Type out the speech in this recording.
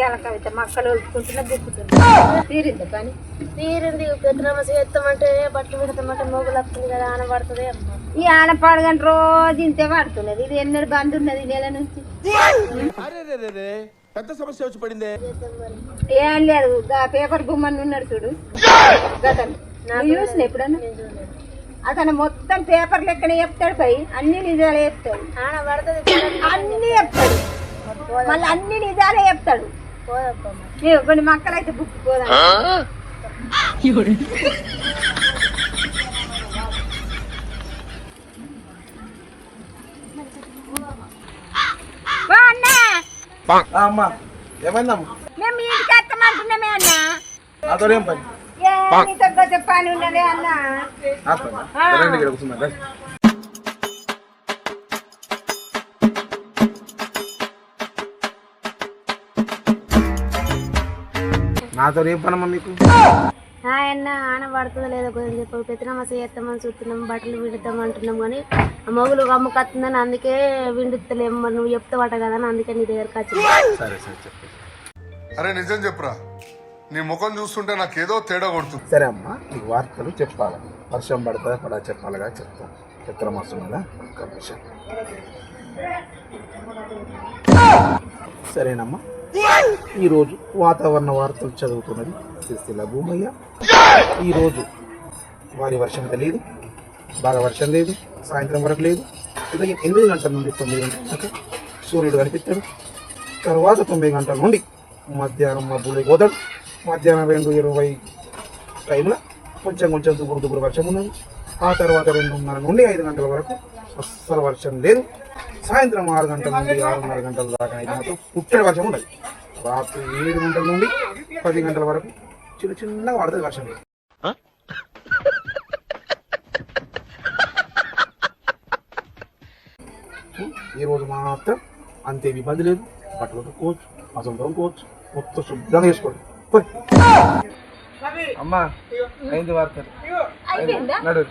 ఇవాళ కవిత మక్కలు వదుకుంటున్నా దిక్కుతున్నా తీరింది పని తీరింది పెద్దనమ్మ చేస్తామంటే బట్టలు పెడతామంటే మొగులు వస్తుంది కదా ఆనపడుతుంది అమ్మ ఈ ఆనపాడు గంట రోజు ఇంతే పడుతున్నది ఇది ఎన్నడు బంద్ ఉన్నది ఈ నెల నుంచి పెద్ద సమస్య వచ్చి పడింది ఏం లేదు పేపర్ గుమ్మని ఉన్నాడు చూడు గతను చూసిన ఎప్పుడన్నా అతను మొత్తం పేపర్ లెక్కన చెప్తాడు పై అన్ని నిజాలే చెప్తాడు అన్ని చెప్తాడు మళ్ళీ అన్ని నిజాలే చెప్తాడు కొన్ని మక్కలైతే బుక్ పోదా అమ్మా ఏమైందమ్మా మేము ఇంటికి వస్తామంటున్నామే అన్న నాతో ఏం పని నీతో కొంచెం పని ఉన్నదే అన్న నాతో ఏం పనమ్మా మీకు అన్న ఆనపడుతుందో లేదో కొంచెం చెప్పు పెద్దనమ్మ చేస్తామని చూస్తున్నాం బట్టలు విడుతాం అంటున్నాం కానీ ఆ మొగులు అమ్మకత్తుందని అందుకే విండుతలేము మరి నువ్వు చెప్తావట కదా అని అందుకే నీ దగ్గరకు వచ్చింది సరే సరే చెప్పు అరే నిజం చెప్పురా నీ ముఖం చూస్తుంటే నాకేదో తేడా కొడుతుంది సరే అమ్మా నీకు వార్తలు చెప్పాలి వర్షం పడుతుందా పడా చెప్పాలిగా చెప్తాను చిత్రమాసం కదా ఒక్క విషయం సరేనమ్మా ఈరోజు వాతావరణ వార్తలు చదువుతున్నది సిరిసిల్ల భూమయ్య. ఈరోజు వారి వర్షం తెలియదు, బాగా వర్షం లేదు, సాయంత్రం వరకు లేదు. ఉదయం 8 గంటల నుండి 9 గంటల దాకా సూర్యుడు కనిపిస్తాడు. తర్వాత 9 గంటల నుండి మధ్యాహ్నం మబ్బులు పోతాడు. మధ్యాహ్నం 2:20 టైంలో కొంచెం దుబ్బురు వర్షం ఉన్నది. ఆ తర్వాత 2:30 నుండి 5 గంటల వరకు అస్సలు వర్షం లేదు. సాయంత్రం 6 గంటల నుండి 6:30 గంటల దాకా అయితే మాత్రం పుట్టడి వర్షం ఉండదు. రాత్రి 7 గంటల నుండి 10 గంటల వరకు చిన్నగా పడుతుంది వర్షం. ఈరోజు మాత్రం అంతే ఇబ్బంది లేదు. బట్టలు తొక్కుకోవచ్చు, అసలు తొక్కుకోవచ్చు, మొత్తం శుభ్రంగా చేసుకోండి. అమ్మా అయింది వార్తలు నడు